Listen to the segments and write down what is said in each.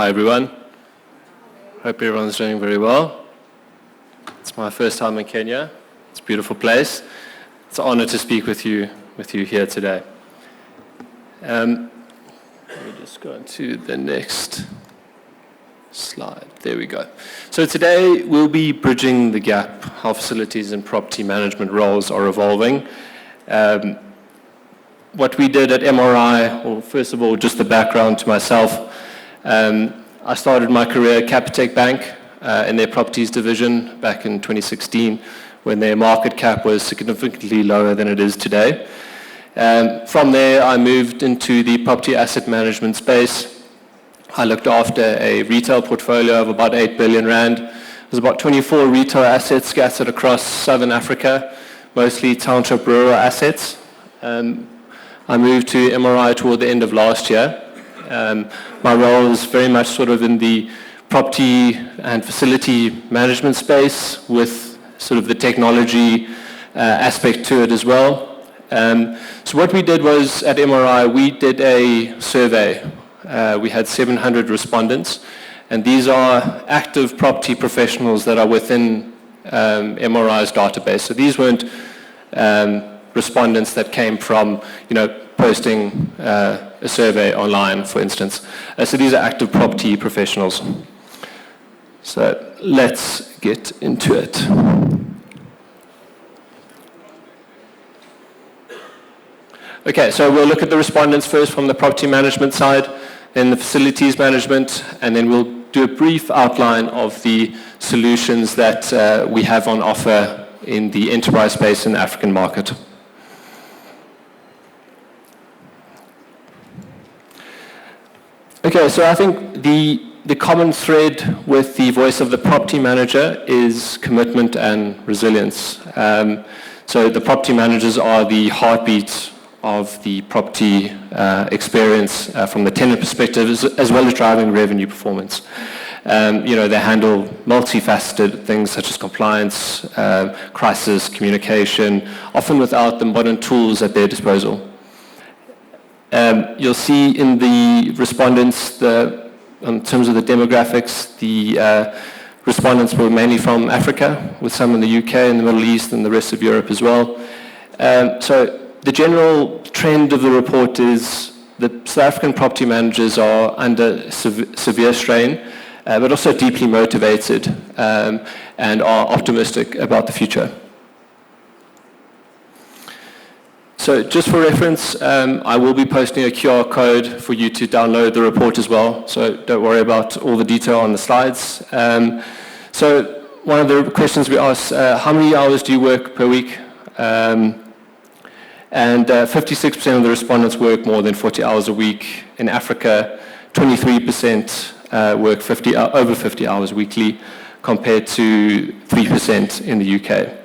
Hi everyone. Hope everyone's doing very well. It's my first time in Kenya. It's a beautiful place. It's an honor to speak with you here today. Let me just go on to the next slide. There we go. So today we'll be bridging the gap, how facilities and property management roles are evolving. What we did at MRI, well, first of all, just the background to myself. I started my career at Capitec Bank in their properties division back in 2016 when their market cap was significantly lower than it is today. From there, I moved into the property asset management space. I looked after a retail portfolio of about 8 billion rand. There's about 24 retail assets scattered across Southern Africa, mostly township rural assets. I moved to MRI toward the end of last year. My role is very much sort of in the property and facility management space with sort of the technology aspect to it as well. So what we did was at MRI, we did a survey. We had 700 respondents, and these are active property professionals that are within MRI's database. So these weren't respondents that came from, posting a survey online, for instance. So these are active property professionals. So let's get into it. Okay, so we'll look at the respondents first from the property management side, then the facilities management, and then we'll do a brief outline of the solutions that we have on offer in the enterprise space in the African market. Okay, so I think the common thread with the voice of the property manager is commitment and resilience. So the property managers are the heartbeat of the property experience from the tenant perspective, as well as driving revenue performance. They handle multifaceted things such as compliance, crisis, communication, often without the modern tools at their disposal. You'll see in the respondents, in terms of the demographics, the respondents were mainly from Africa, with some in the UK and the Middle East and the rest of Europe as well. So the general trend of the report is that South African property managers are under severe strain, but also deeply motivated and are optimistic about the future. So just for reference, I will be posting a QR code for you to download the report as well, so don't worry about all the detail on the slides. So one of the questions we asked, how many hours do you work per week? And 56% of the respondents work more than 40 hours a week. In Africa, 23% work over 50 hours weekly, compared to 3% in the UK.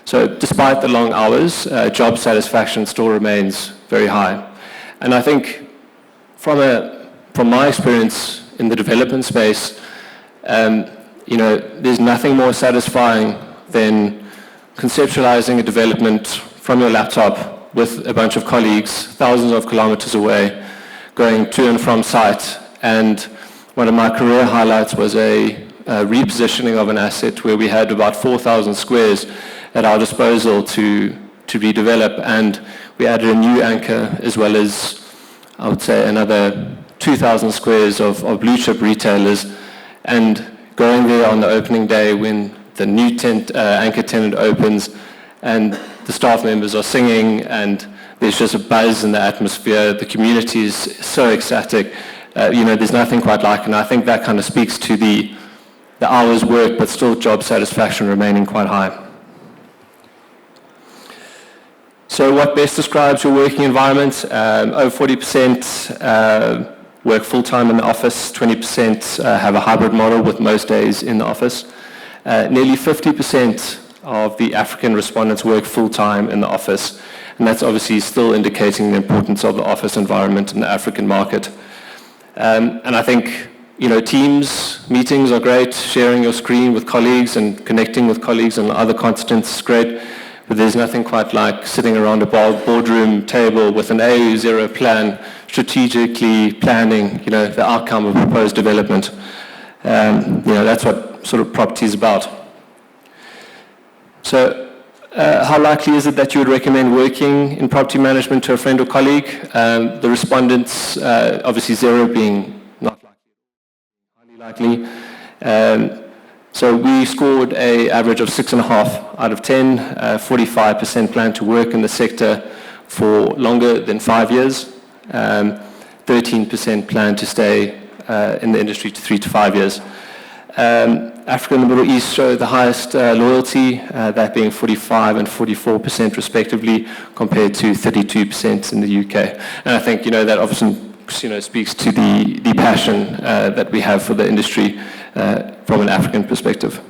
So despite the long hours, job satisfaction still remains very high. And I think from my experience in the development space, there's nothing more satisfying than conceptualizing a development from your laptop with a bunch of colleagues thousands of kilometers away, going to and from site. And one of my career highlights was a repositioning of an asset where we had about 4,000 squares at our disposal to be developed, and we added a new anchor as well as, I would say, another 2,000 squares of blue chip retailers. And going there on the opening day when the new anchor tenant opens and the staff members are singing and there's just a buzz in the atmosphere, the community is so ecstatic. There's nothing quite like it, and I think that kind of speaks to the hours worked, but still job satisfaction remaining quite high. So what best describes your working environment? Over 40% work full-time in the office, 20% have a hybrid model with most days in the office. Nearly 50% of the African respondents work full-time in the office, and that's obviously still indicating the importance of the office environment in the African market. And I think, Teams meetings are great, sharing your screen with colleagues and connecting with colleagues on other continents is great. But there's nothing quite like sitting around a boardroom table with an AU0 plan, strategically planning, the outcome of proposed development. That's what sort of property is about. So, how likely is it that you would recommend working in property management to a friend or colleague? The respondents, obviously 0 being not likely, highly likely. So we scored an average of 6.5 out of 10. 45% plan to work in the sector for longer than 5 years. 13% plan to stay in the industry to 3 to 5 years. Africa and the Middle East show the highest loyalty, that being 45 and 44% respectively, compared to 32% in the UK. And I think that obviously speaks to the passion that we have for the industry from an African perspective.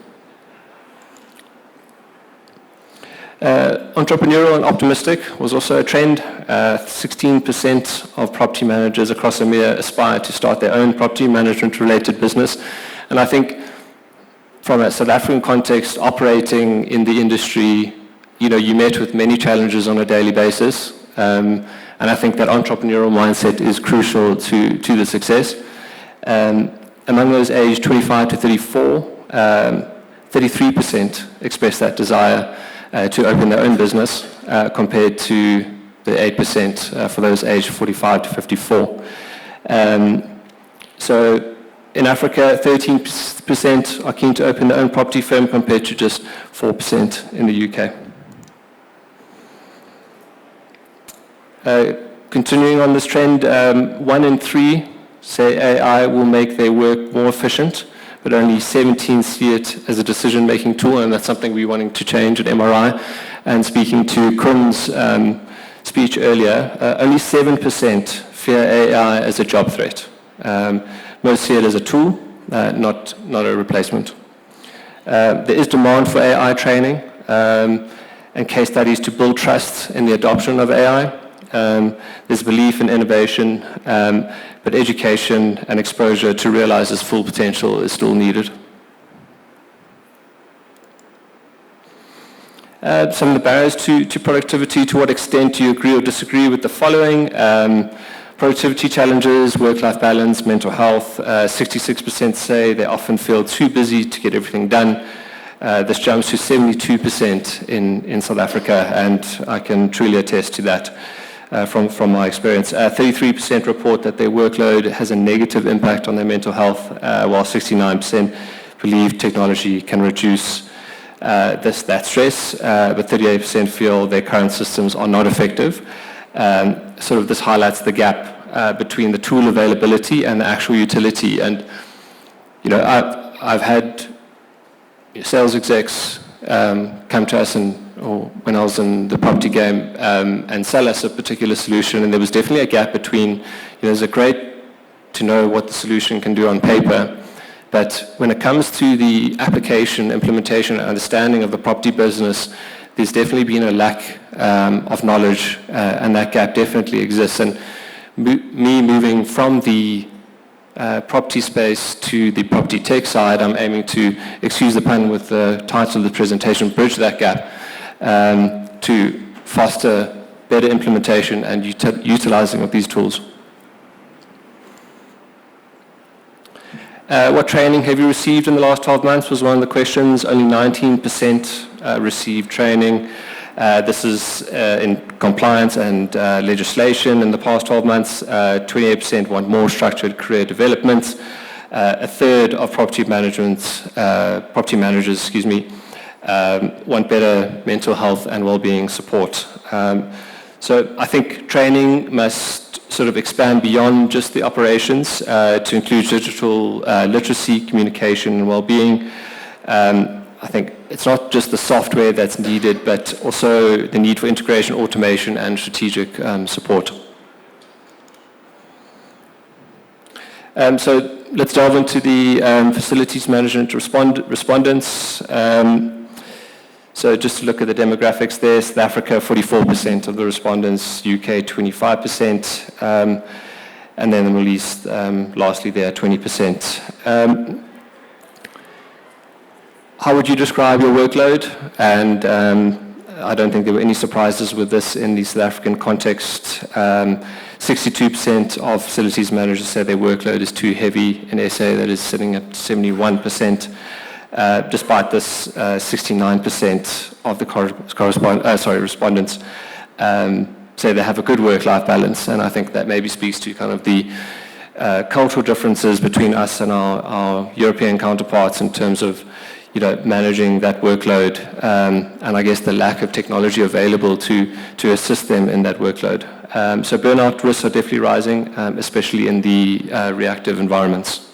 Entrepreneurial and optimistic was also a trend. 16% of property managers across EMEA aspire to start their own property management-related business. And I think from a South African context, operating in the industry, you met with many challenges on a daily basis. And I think that entrepreneurial mindset is crucial to the success. Among those aged 25 to 34, 33% expressed that desire to open their own business, compared to the 8% for those aged 45 to 54. So in Africa, 13% are keen to open their own property firm, compared to just 4% in the UK. Continuing on this trend, 1 in 3 say AI will make their work more efficient, but only 17 see it as a decision-making tool, and that's something we're wanting to change at MRI. And speaking to Kun's speech earlier, only 7% fear AI as a job threat. Most see it as a tool, not a replacement. There is demand for AI training and case studies to build trust in the adoption of AI. There's belief in innovation, but education and exposure to realize its full potential is still needed. Some of the barriers to productivity: to what extent do you agree or disagree with the following? Productivity challenges, work-life balance, mental health. 66% say they often feel too busy to get everything done. This jumps to 72% in South Africa, and I can truly attest to that from my experience. 33% report that their workload has a negative impact on their mental health, while 69% believe technology can reduce that stress, but 38% feel their current systems are not effective. Sort of this highlights the gap between the tool availability and the actual utility. And I've had sales execs come to us or when I was in the property game and sell us a particular solution, and there was definitely a gap between, it's great to know what the solution can do on paper, but when it comes to the application, implementation, and understanding of the property business, there's definitely been a lack of knowledge, and that gap definitely exists. And me moving from the property space to the property tech side, I'm aiming to, excuse the pun with the title of the presentation, bridge that gap to foster better implementation and utilizing of these tools. What training have you received in the last 12 months was one of the questions. Only 19% received training. This is in compliance and legislation in the past 12 months. 28% want more structured career development. A third of property managers, want better mental health and well-being support. So I think training must sort of expand beyond just the operations to include digital literacy, communication, and well-being. I think it's not just the software that's needed, but also the need for integration, automation, and strategic support. So let's delve into the facilities management respondents. So just to look at the demographics there, South Africa, 44% of the respondents, UK, 25%, and then the Middle East, lastly there, 20%. How would you describe your workload? And I don't think there were any surprises with this in the South African context. 60% 62% of facilities managers say their workload is too heavy. In SA, that is sitting at 71%. Despite this, 69% of the respondents say they have a good work-life balance, and I think that maybe speaks to kind of the cultural differences between us and our European counterparts in terms of managing that workload, and I guess the lack of technology available to assist them in that workload. So burnout risks are definitely rising, especially in the reactive environments.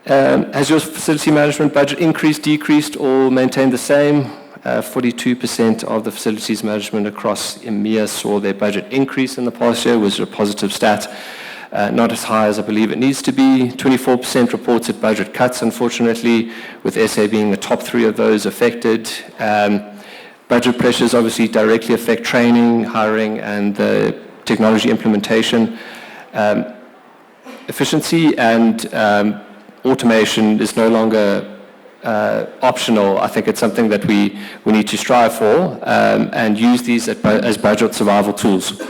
Has your facility management budget increased, decreased, or maintained the same? 42% of the facilities management across EMEA saw their budget increase in the past year, which is a positive stat. Not as high as I believe it needs to be. 24% reported budget cuts, unfortunately, with SA being the top 3 of those affected. Budget pressures obviously directly affect training, hiring, and the technology implementation. Efficiency and automation is no longer optional. I think it's something that we need to strive for and use these as budget survival tools.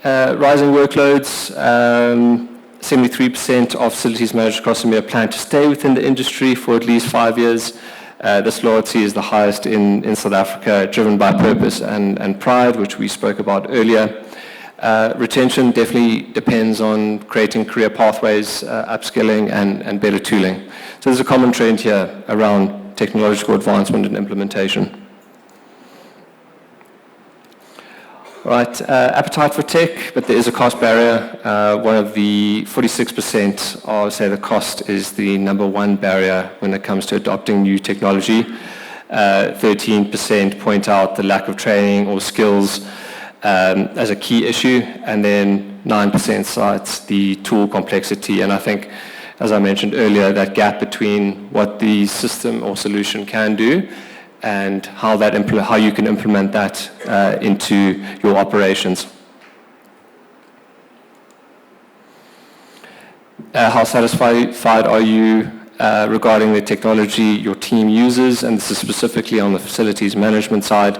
Rising workloads, 73% of facilities managers across EMEA plan to stay within the industry for at least 5 years. This loyalty is the highest in South Africa, driven by purpose and pride, which we spoke about earlier. Retention definitely depends on creating career pathways, upskilling, and better tooling. So there's a common trend here around technological advancement and implementation. Right, appetite for tech, but there is a cost barrier. One of the 46% say the cost is the number one barrier when it comes to adopting new technology. 13% point out the lack of training or skills as a key issue, and then 9% cites the tool complexity. And I think, as I mentioned earlier, that gap between what the system or solution can do and how you can implement that into your operations. How satisfied are you regarding the technology your team uses? And this is specifically on the facilities management side.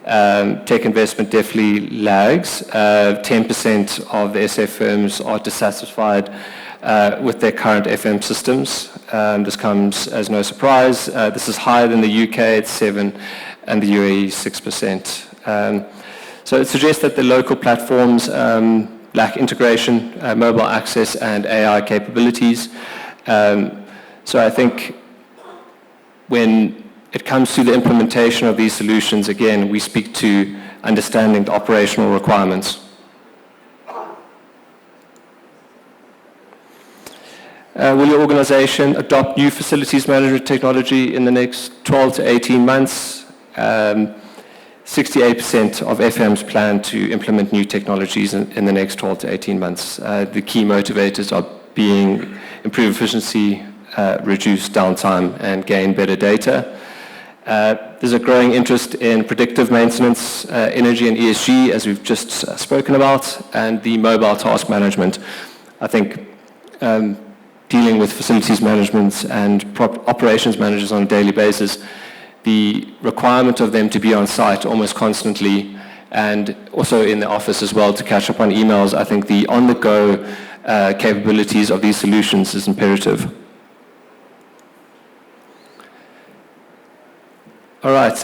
Tech investment definitely lags. 10% of the SA firms are dissatisfied with their current FM systems. This comes as no surprise. This is higher than the UK at 7% and the UAE 6%. So it suggests that the local platforms lack integration, mobile access, and AI capabilities. So I think when it comes to the implementation of these solutions, again, we speak to understanding the operational requirements. Will your organization adopt new facilities management technology in the next 12 to 18 months? 68% of FMs plan to implement new technologies in the next 12 to 18 months. The key motivators are being improve efficiency, reduce downtime, and gain better data. There's a growing interest in predictive maintenance, energy and ESG, as we've just spoken about, and the mobile task management. I think dealing with facilities management and operations managers on a daily basis, the requirement of them to be on site almost constantly, and also in the office as well to catch up on emails, I think the on-the-go capabilities of these solutions is imperative. All right,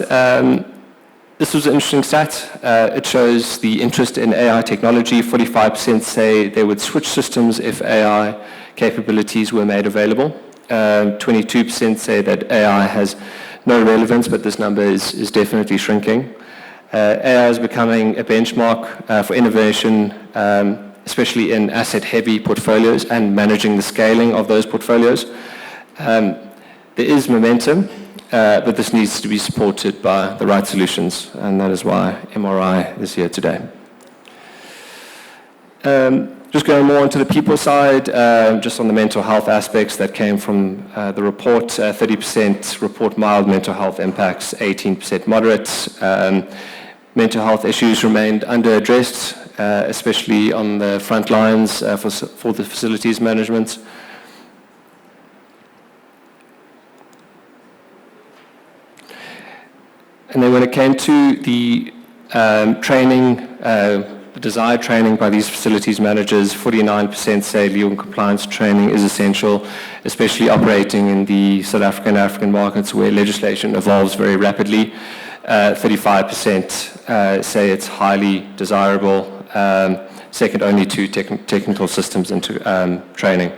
this was an interesting stat. It shows the interest in AI technology. 45% say they would switch systems if AI capabilities were made available. 22% say that AI has no relevance, but this number is definitely shrinking. AI is becoming a benchmark for innovation, especially in asset-heavy portfolios and managing the scaling of those portfolios. There is momentum, but this needs to be supported by the right solutions, and that is why MRI is here today. Just going more into the people side, just on the mental health aspects that came from the report, 30% report mild mental health impacts, 18% moderate. Mental health issues remained under-addressed, especially on the front lines for the facilities management. And then when it came to the training, the desired training by these facilities managers, 49% say legal and compliance training is essential, especially operating in the South African and African markets where legislation evolves very rapidly. 35% say it's highly desirable, second only to technical systems and training.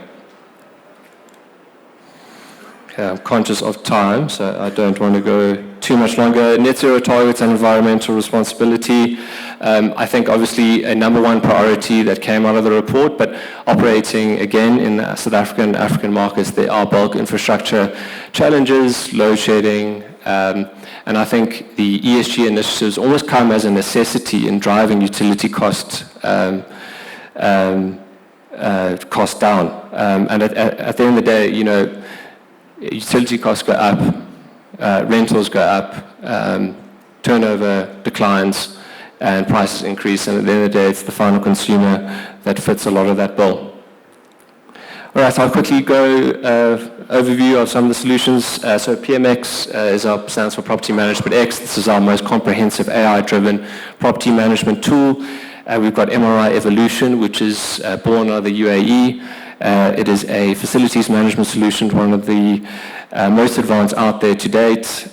I'm conscious of time, so I don't want to go too much longer. Net zero targets and environmental responsibility. I think obviously a number one priority that came out of the report, but operating again in South African and African markets, there are bulk infrastructure challenges, load shedding, and I think the ESG initiatives almost come as a necessity in driving utility cost down. And at the end of the day, you know, utility costs go up, rentals go up, turnover declines, and prices increase, and at the end of the day, it's the final consumer that fits a lot of that bill. All right, so I'll quickly go overview of some of the solutions. So PMX stands for Property Management X. This is our most comprehensive AI-driven property management tool. We've got MRI Evolution, which is born out of the UAE. It is a facilities management solution, one of the most advanced out there to date.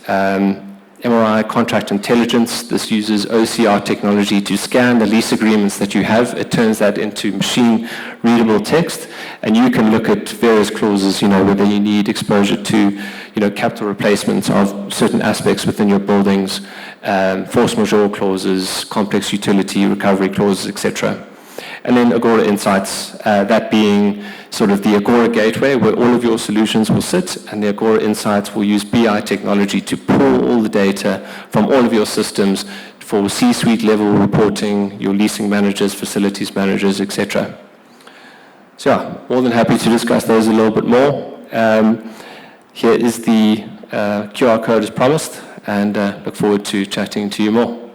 MRI Contract Intelligence. This uses OCR technology to scan the lease agreements that you have. It turns that into machine-readable text, and you can look at various clauses, you know, whether you need exposure to, you know, capital replacements of certain aspects within your buildings, force majeure clauses, complex utility recovery clauses, etc. And then Agora Insights, that being sort of the Agora gateway where all of your solutions will sit, and the Agora Insights will use BI technology to pull all the data from all of your systems for C-suite level reporting, your leasing managers, facilities managers, etc. So yeah, more than happy to discuss those a little bit more. Here is the QR code as promised, and look forward to chatting to you more.